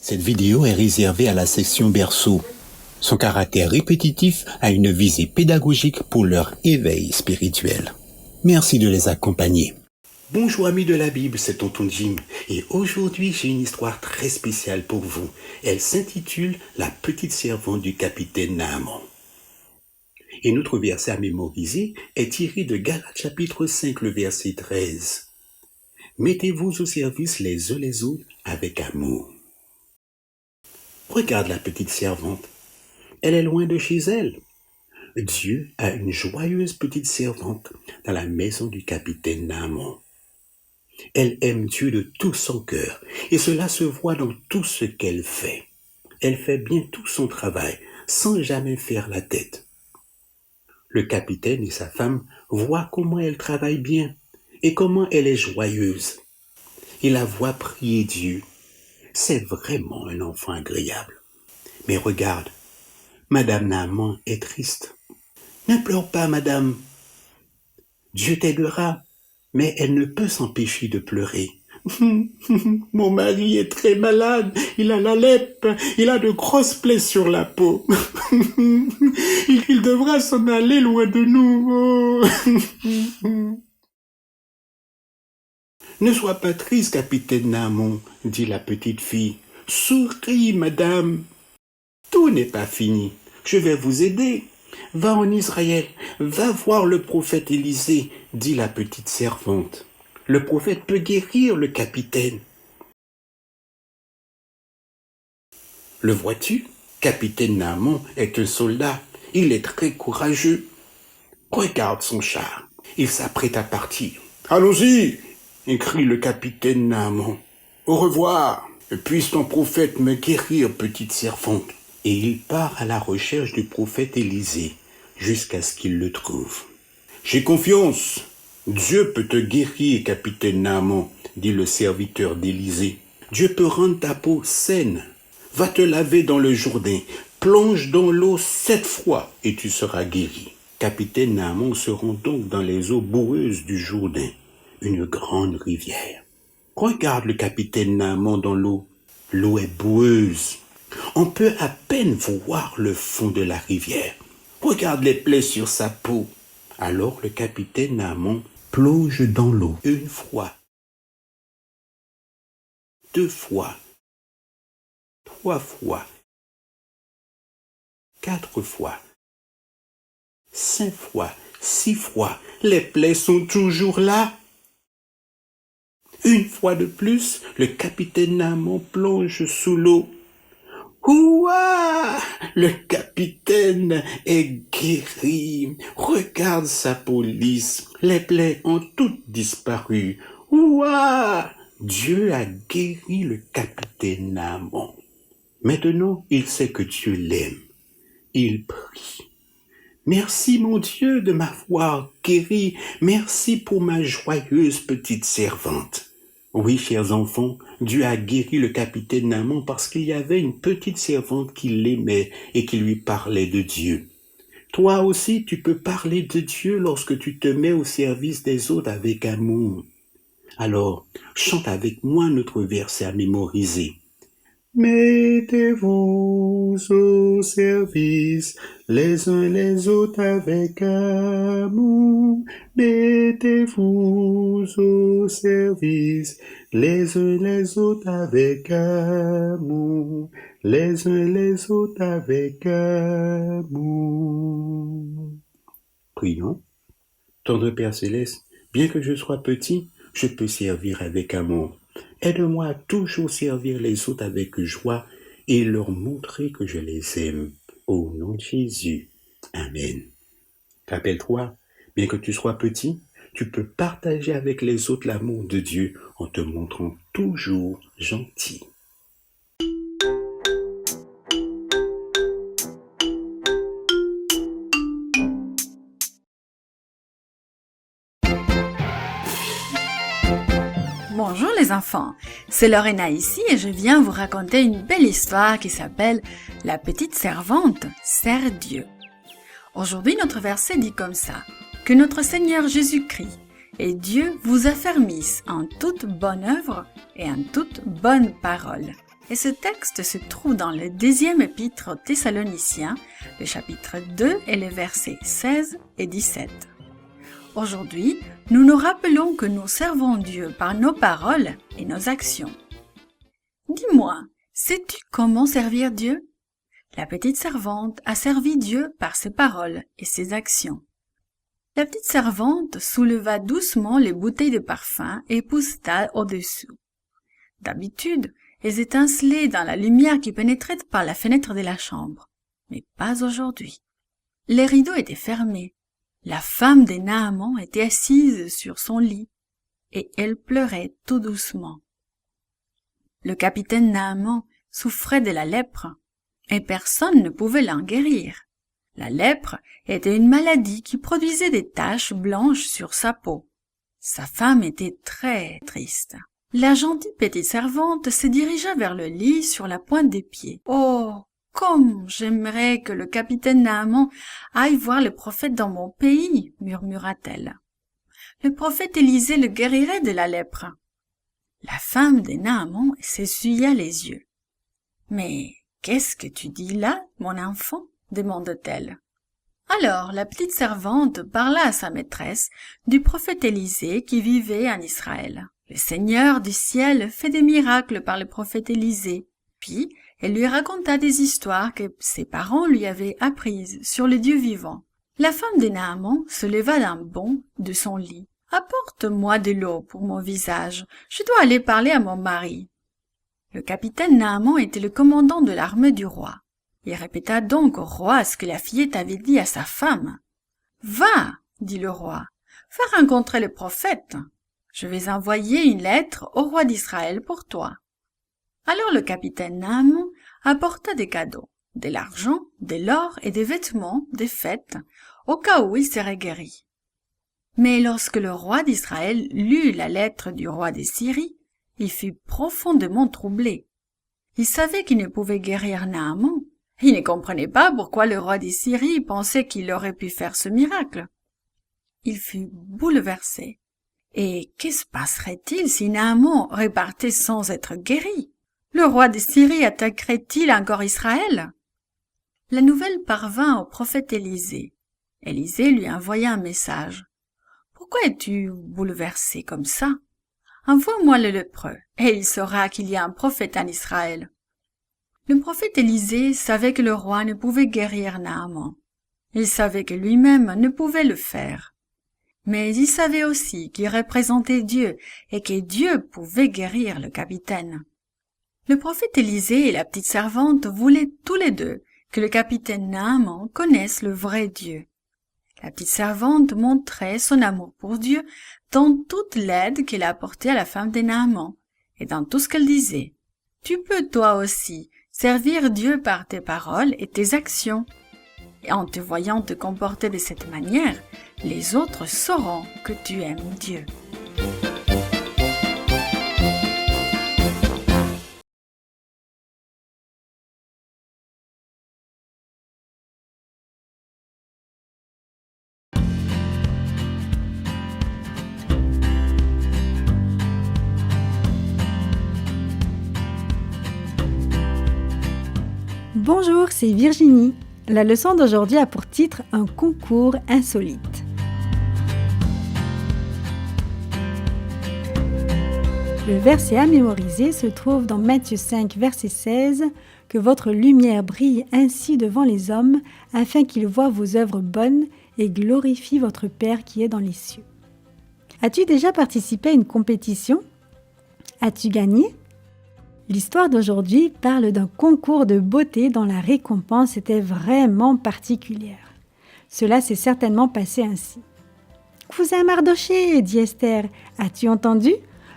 Cette vidéo est réservée à la section berceau. Son caractère répétitif a une visée pédagogique pour leur éveil spirituel. Merci de les accompagner. Bonjour amis de la Bible, c'est Tonton Jim et aujourd'hui j'ai une histoire très spéciale pour vous. Elle s'intitule « La petite servante du capitaine Naaman ». Et notre verset à mémoriser est tiré de Galates chapitre 5, le verset 13. Mettez-vous au service les uns les autres avec amour. Regarde la petite servante. Elle est loin de chez elle. Dieu a une joyeuse petite servante dans la maison du capitaine Naaman. Elle aime Dieu de tout son cœur et cela se voit dans tout ce qu'elle fait. Elle fait bien tout son travail sans jamais faire la tête. Le capitaine et sa femme voient comment elle travaille bien et comment elle est joyeuse. Ils la voient prier Dieu. C'est vraiment un enfant agréable. Mais regarde, Madame Naaman est triste. Ne pleure pas, madame. Dieu t'aidera, mais elle ne peut s'empêcher de pleurer. Mon mari est très malade, il a la lèpre, il a de grosses plaies sur la peau. Il devra s'en aller loin de nous. Oh. Ne sois pas triste, capitaine Naaman, dit la petite fille. Souris, madame. Tout n'est pas fini. Je vais vous aider. Va en Israël, va voir le prophète Élisée, dit la petite servante. Le prophète peut guérir le capitaine. Le vois-tu? Capitaine Naaman est un soldat. Il est très courageux. Regarde son char. Il s'apprête à partir. Allons-y, crie le capitaine Naaman. Au revoir. Puisse ton prophète me guérir, petite servante. Et il part à la recherche du prophète Élisée jusqu'à ce qu'il le trouve. J'ai confiance. Dieu peut te guérir, capitaine Naaman, dit le serviteur d'Élisée. Dieu peut rendre ta peau saine. Va te laver dans le Jourdain, plonge dans l'eau 7 fois et tu seras guéri. Capitaine Naaman se rend donc dans les eaux boueuses du Jourdain, une grande rivière. Regarde le capitaine Naaman dans l'eau. L'eau est boueuse. On peut à peine voir le fond de la rivière. Regarde les plaies sur sa peau. Alors le capitaine Naaman plonge dans l'eau 1 fois, 2 fois, 3 fois, 4 fois, 5 fois, 6 fois. Les plaies sont toujours là. 1 fois de plus, le capitaine Naaman plonge sous l'eau. Ouah! Le capitaine est guéri. Regarde sa peau lisse. Les plaies ont toutes disparu. Ouah! Dieu a guéri le capitaine Naaman. Maintenant, il sait que Dieu l'aime. Il prie. Merci mon Dieu de m'avoir guéri. Merci pour ma joyeuse petite servante. Oui, chers enfants, Dieu a guéri le capitaine Naaman parce qu'il y avait une petite servante qui l'aimait et qui lui parlait de Dieu. Toi aussi, tu peux parler de Dieu lorsque tu te mets au service des autres avec amour. Alors, chante avec moi notre verset à mémoriser. Mettez-vous au service les uns les autres avec amour. Mettez-vous au service les uns les autres avec amour. Les uns les autres avec amour. Prions. Tendre Père Céleste, bien que je sois petit, je peux servir avec amour. Aide-moi à toujours servir les autres avec joie et leur montrer que je les aime. Au nom de Jésus. Amen. Rappelle-toi, bien que tu sois petit, tu peux partager avec les autres l'amour de Dieu en te montrant toujours gentil. Bonjour les enfants, c'est Lorena ici et je viens vous raconter une belle histoire qui s'appelle « La petite servante sert Dieu ». Aujourd'hui, notre verset dit comme ça, « Que notre Seigneur Jésus-Christ et Dieu vous affermissent en toute bonne œuvre et en toute bonne parole. » Et ce texte se trouve dans le 2e épître aux Thessaloniciens, le chapitre 2 et les versets 16 et 17. Aujourd'hui, nous nous rappelons que nous servons Dieu par nos paroles et nos actions. Dis-moi, sais-tu comment servir Dieu? La petite servante a servi Dieu par ses paroles et ses actions. La petite servante souleva doucement les bouteilles de parfum et poussa au-dessous. D'habitude, elles étincelaient dans la lumière qui pénétrait par la fenêtre de la chambre, mais pas aujourd'hui. Les rideaux étaient fermés. La femme de Naaman était assise sur son lit, et elle pleurait tout doucement. Le capitaine Naaman souffrait de la lèpre, et personne ne pouvait l'en guérir. La lèpre était une maladie qui produisait des taches blanches sur sa peau. Sa femme était très triste. La gentille petite servante se dirigea vers le lit sur la pointe des pieds. « Oh, comme j'aimerais que le capitaine Naaman aille voir le prophète dans mon pays, murmura-t-elle. Le prophète Élisée le guérirait de la lèpre. » La femme de Naaman s'essuya les yeux. « Mais qu'est-ce que tu dis là, mon enfant ?» demande-t-elle. Alors la petite servante parla à sa maîtresse du prophète Élisée qui vivait en Israël. Le Seigneur du ciel fait des miracles par le prophète Élisée. Puis elle lui raconta des histoires que ses parents lui avaient apprises sur le Dieu vivant. La femme de Naaman se leva d'un bond de son lit. « Apporte-moi de l'eau pour mon visage, je dois aller parler à mon mari. » Le capitaine Naaman était le commandant de l'armée du roi. Il répéta donc au roi ce que la fillette avait dit à sa femme. « Va, dit le roi, va rencontrer le prophète. Je vais envoyer une lettre au roi d'Israël pour toi. » Alors le capitaine Naaman apporta des cadeaux, de l'argent, de l'or et des vêtements, des fêtes, au cas où il serait guéri. Mais lorsque le roi d'Israël lut la lettre du roi de Syrie, il fut profondément troublé. Il savait qu'il ne pouvait guérir Naaman. Il ne comprenait pas pourquoi le roi de Syrie pensait qu'il aurait pu faire ce miracle. Il fut bouleversé. Et que se passerait-il si Naaman repartait sans être guéri? Le roi de Syrie attaquerait-il encore Israël? La nouvelle parvint au prophète Élisée. Élisée lui envoya un message. « Pourquoi es-tu bouleversé comme ça? Envoie-moi le lépreux, et il saura qu'il y a un prophète en Israël. » Le prophète Élisée savait que le roi ne pouvait guérir Naaman. Il savait que lui-même ne pouvait le faire. Mais il savait aussi qu'il représentait Dieu et que Dieu pouvait guérir le capitaine. Le prophète Élisée et la petite servante voulaient tous les deux que le capitaine Naaman connaisse le vrai Dieu. La petite servante montrait son amour pour Dieu dans toute l'aide qu'elle apportait à la femme de Naaman et dans tout ce qu'elle disait. Tu peux toi aussi servir Dieu par tes paroles et tes actions. Et en te voyant te comporter de cette manière, les autres sauront que tu aimes Dieu. Bonjour, c'est Virginie. La leçon d'aujourd'hui a pour titre « Un concours insolite ». Le verset à mémoriser se trouve dans Matthieu 5, verset 16, « Que votre lumière brille ainsi devant les hommes, afin qu'ils voient vos œuvres bonnes et glorifient votre Père qui est dans les cieux. » As-tu déjà participé à une compétition? As-tu gagné? L'histoire d'aujourd'hui parle d'un concours de beauté dont la récompense était vraiment particulière. Cela s'est certainement passé ainsi. « Cousin Mardochée, dit Esther, as-tu entendu?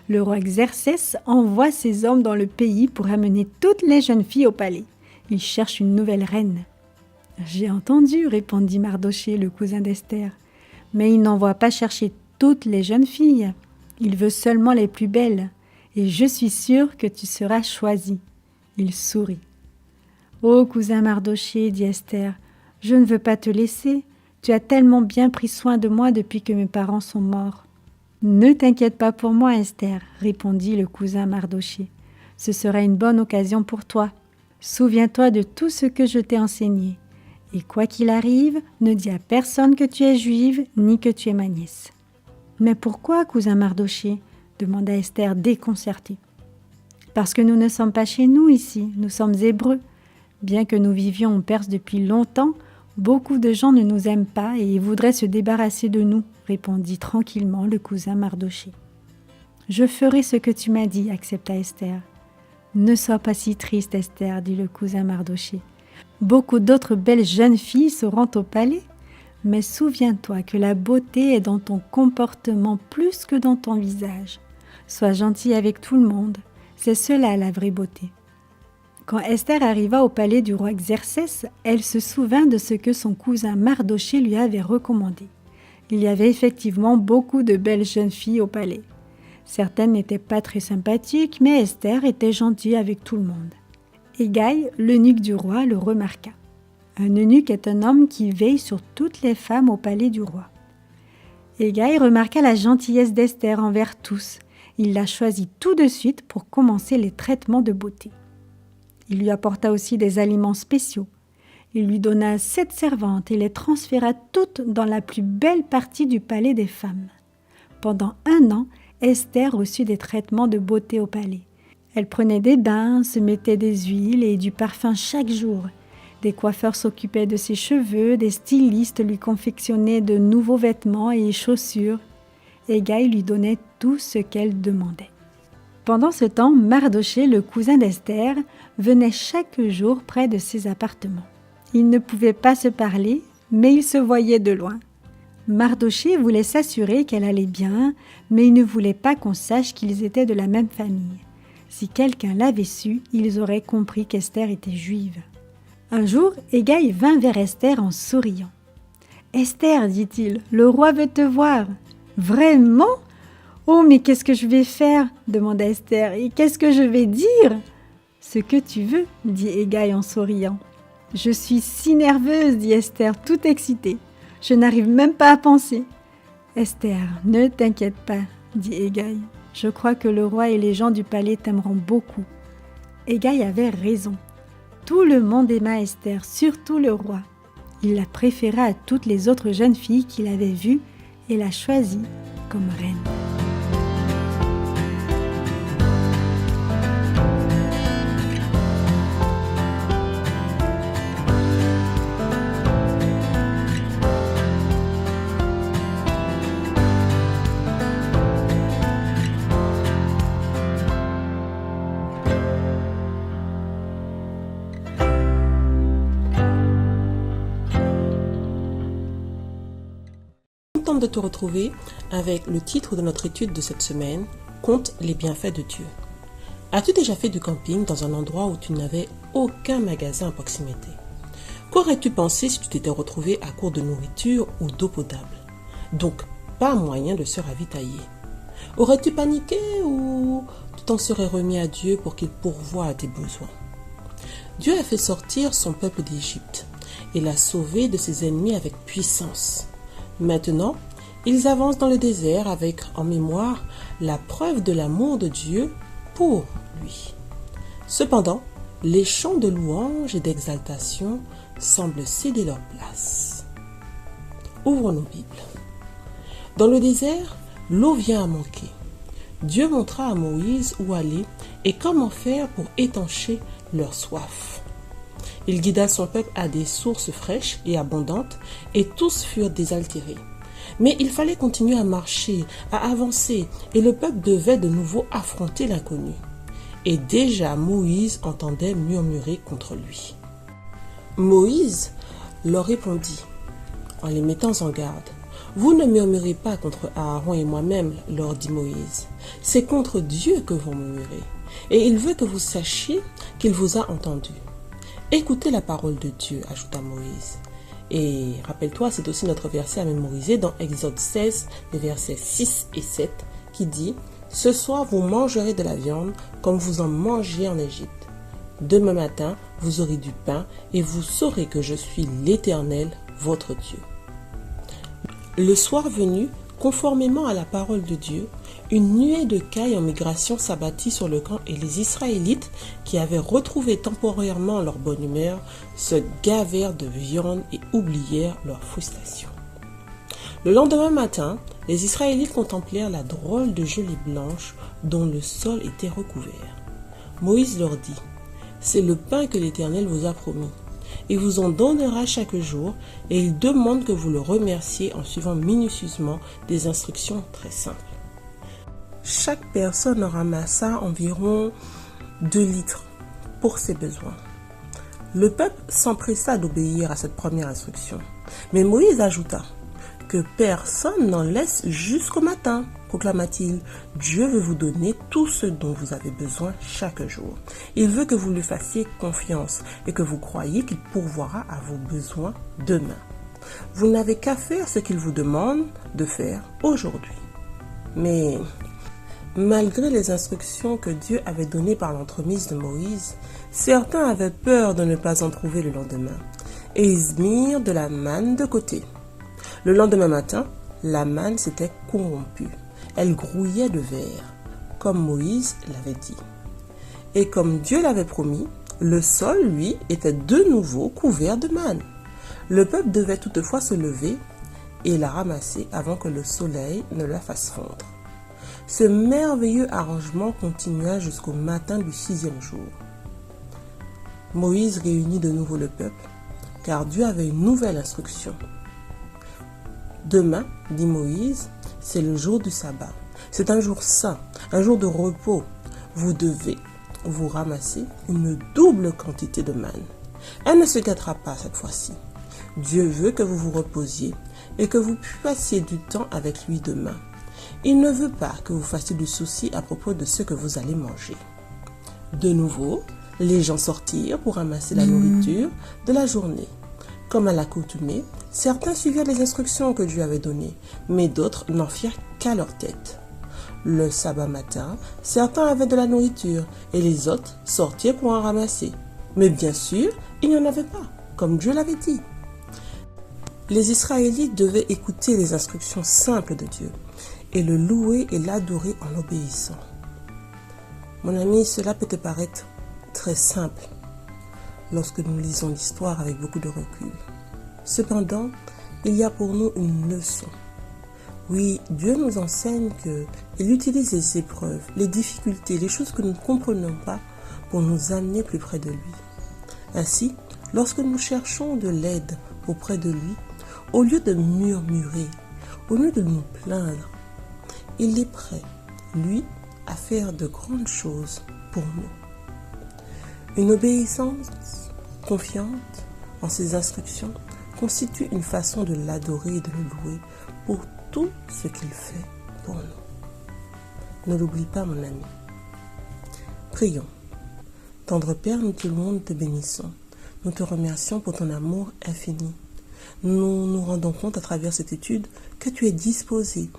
Le roi Xerxès envoie ses hommes dans le pays pour amener toutes les jeunes filles au palais. Il cherche une nouvelle reine. »« J'ai entendu, répondit Mardochée, le cousin d'Esther. Mais il n'envoie pas chercher toutes les jeunes filles. Il veut seulement les plus belles. Et je suis sûre que tu seras choisi. » Il sourit. « Oh, cousin Mardochée, dit Esther, je ne veux pas te laisser. Tu as tellement bien pris soin de moi depuis que mes parents sont morts. »« Ne t'inquiète pas pour moi, Esther, répondit le cousin Mardochée. Ce sera une bonne occasion pour toi. Souviens-toi de tout ce que je t'ai enseigné. Et quoi qu'il arrive, ne dis à personne que tu es juive ni que tu es ma nièce. » « Mais pourquoi, cousin Mardochée ?» demanda Esther déconcertée. « Parce que nous ne sommes pas chez nous ici, nous sommes Hébreux. Bien que nous vivions en Perse depuis longtemps, beaucoup de gens ne nous aiment pas et voudraient se débarrasser de nous, » répondit tranquillement le cousin Mardochée. « Je ferai ce que tu m'as dit, » accepta Esther. « Ne sois pas si triste, Esther, » dit le cousin Mardochée. « Beaucoup d'autres belles jeunes filles seront au palais. Mais souviens-toi que la beauté est dans ton comportement plus que dans ton visage. Sois gentil avec tout le monde, c'est cela la vraie beauté. » Quand Esther arriva au palais du roi Xerxès, elle se souvint de ce que son cousin Mardochée lui avait recommandé. Il y avait effectivement beaucoup de belles jeunes filles au palais. Certaines n'étaient pas très sympathiques, mais Esther était gentille avec tout le monde. Hégaï, l'eunuque du roi, le remarqua. Un eunuque est un homme qui veille sur toutes les femmes au palais du roi. Hégaï remarqua la gentillesse d'Esther envers tous. Il la choisit tout de suite pour commencer les traitements de beauté. Il lui apporta aussi des aliments spéciaux. Il lui donna 7 servantes et les transféra toutes dans la plus belle partie du palais des femmes. Pendant 1 an, Esther reçut des traitements de beauté au palais. Elle prenait des bains, se mettait des huiles et du parfum chaque jour. Des coiffeurs s'occupaient de ses cheveux, des stylistes lui confectionnaient de nouveaux vêtements et chaussures. Hégaï lui donnait tout ce qu'elle demandait. Pendant ce temps, Mardochée, le cousin d'Esther, venait chaque jour près de ses appartements. Ils ne pouvaient pas se parler, mais ils se voyaient de loin. Mardochée voulait s'assurer qu'elle allait bien, mais il ne voulait pas qu'on sache qu'ils étaient de la même famille. Si quelqu'un l'avait su, ils auraient compris qu'Esther était juive. Un jour, Hégaï vint vers Esther en souriant. « Esther, dit-il, le roi veut te voir. »« Vraiment ? Oh, mais qu'est-ce que je vais faire ?» demanda Esther. « Et qu'est-ce que je vais dire ?»« Ce que tu veux, » dit Hégaï en souriant. « Je suis si nerveuse, dit Esther, tout excitée. Je n'arrive même pas à penser. »« Esther, ne t'inquiète pas, dit Hégaï. Je crois que le roi et les gens du palais t'aimeront beaucoup. » Hégaï avait raison. Tout le monde aima Esther, surtout le roi. Il la préféra à toutes les autres jeunes filles qu'il avait vues et la choisit comme reine. De te retrouver avec le titre de notre étude de cette semaine, Compte les bienfaits de Dieu. As-tu déjà fait du camping dans un endroit où tu n'avais aucun magasin à proximité? Qu'aurais-tu pensé si tu t'étais retrouvé à court de nourriture ou d'eau potable? Donc, pas moyen de se ravitailler. Aurais-tu paniqué ou tu t'en serais remis à Dieu pour qu'il pourvoie à tes besoins? Dieu a fait sortir son peuple d'Égypte et l'a sauvé de ses ennemis avec puissance. Maintenant, ils avancent dans le désert avec en mémoire la preuve de l'amour de Dieu pour lui. Cependant, les chants de louange et d'exaltation semblent céder leur place. Ouvrons nos Bibles. Dans le désert, l'eau vient à manquer. Dieu montra à Moïse où aller et comment faire pour étancher leur soif. Il guida son peuple à des sources fraîches et abondantes, et tous furent désaltérés. Mais il fallait continuer à marcher, à avancer, et le peuple devait de nouveau affronter l'inconnu. Et déjà Moïse entendait murmurer contre lui. Moïse leur répondit, en les mettant en garde. « Vous ne murmurez pas contre Aaron et moi-même, leur dit Moïse. C'est contre Dieu que vous murmurez, et il veut que vous sachiez qu'il vous a entendu. » Écoutez la parole de Dieu, ajouta Moïse. Et rappelle-toi, c'est aussi notre verset à mémoriser dans Exode 16, les versets 6 et 7, qui dit « Ce soir, vous mangerez de la viande comme vous en mangez en Égypte. Demain matin, vous aurez du pain et vous saurez que je suis l'Éternel, votre Dieu. » Le soir venu, conformément à la parole de Dieu, Une nuée de cailles en migration s'abattit sur le camp et les Israélites, qui avaient retrouvé temporairement leur bonne humeur, se gavèrent de viande et oublièrent leur frustration. Le lendemain matin, les Israélites contemplèrent la drôle de gelée blanche dont le sol était recouvert. Moïse leur dit : « C'est le pain que l'Éternel vous a promis. Il vous en donnera chaque jour, et il demande que vous le remerciez en suivant minutieusement des instructions très simples. » Chaque personne en ramassa environ 2 litres pour ses besoins. Le peuple s'empressa d'obéir à cette première instruction. Mais Moïse ajouta : « Que personne n'en laisse jusqu'au matin, proclama-t-il. Dieu veut vous donner tout ce dont vous avez besoin chaque jour. Il veut que vous lui fassiez confiance et que vous croyiez qu'il pourvoira à vos besoins demain. Vous n'avez qu'à faire ce qu'il vous demande de faire aujourd'hui. » Mais malgré les instructions que Dieu avait données par l'entremise de Moïse, certains avaient peur de ne pas en trouver le lendemain, et ils mirent de la manne de côté. Le lendemain matin, la manne s'était corrompue. Elle grouillait de verre, comme Moïse l'avait dit. Et comme Dieu l'avait promis, le sol, lui, était de nouveau couvert de manne. Le peuple devait toutefois se lever et la ramasser avant que le soleil ne la fasse fondre. Ce merveilleux arrangement continua jusqu'au matin du 6e jour. Moïse réunit de nouveau le peuple, car Dieu avait une nouvelle instruction. « Demain, dit Moïse, c'est le jour du sabbat. C'est un jour saint, un jour de repos. Vous devez vous ramasser une double quantité de manne. Elle ne se gâtera pas cette fois-ci. Dieu veut que vous vous reposiez et que vous passiez du temps avec lui demain. Il ne veut pas que vous fassiez du souci à propos de ce que vous allez manger. » De nouveau, les gens sortirent pour ramasser la nourriture de la journée. Comme à l'accoutumée, certains suivirent les instructions que Dieu avait données, mais d'autres n'en firent qu'à leur tête. Le sabbat matin, certains avaient de la nourriture et les autres sortirent pour en ramasser. Mais bien sûr, il n'y en avait pas, comme Dieu l'avait dit. Les Israélites devaient écouter les instructions simples de Dieu et le louer et l'adorer en obéissant. Mon ami, cela peut te paraître très simple lorsque nous lisons l'histoire avec beaucoup de recul. Cependant, il y a pour nous une leçon. Oui, Dieu nous enseigne qu'il utilise les épreuves, les difficultés, les choses que nous ne comprenons pas pour nous amener plus près de lui. Ainsi, lorsque nous cherchons de l'aide auprès de lui, au lieu de murmurer, au lieu de nous plaindre, il est prêt, lui, à faire de grandes choses pour nous. Une obéissance confiante en ses instructions constitue une façon de l'adorer et de le louer pour tout ce qu'il fait pour nous. Ne l'oublie pas, mon ami. Prions. Tendre Père, nous te louons, nous te bénissons. Nous te remercions pour ton amour infini. Nous nous rendons compte à travers cette étude que tu es disposé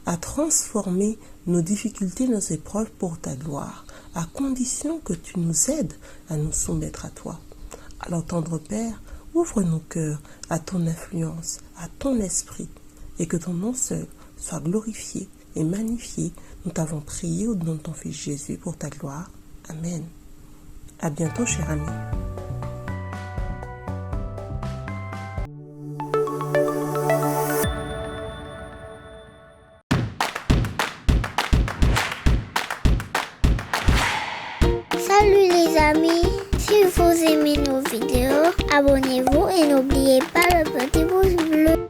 à transformer nos difficultés, nos épreuves pour ta gloire, à condition que tu nous aides à nous soumettre à toi. Alors, tendre Père, ouvre nos cœurs à ton influence, à ton esprit, et que ton nom seul soit glorifié et magnifié. Nous t'avons prié au nom de ton Fils Jésus pour ta gloire. Amen. À bientôt, cher ami. Salut les amis, si vous aimez nos vidéos, abonnez-vous et n'oubliez pas le petit pouce bleu.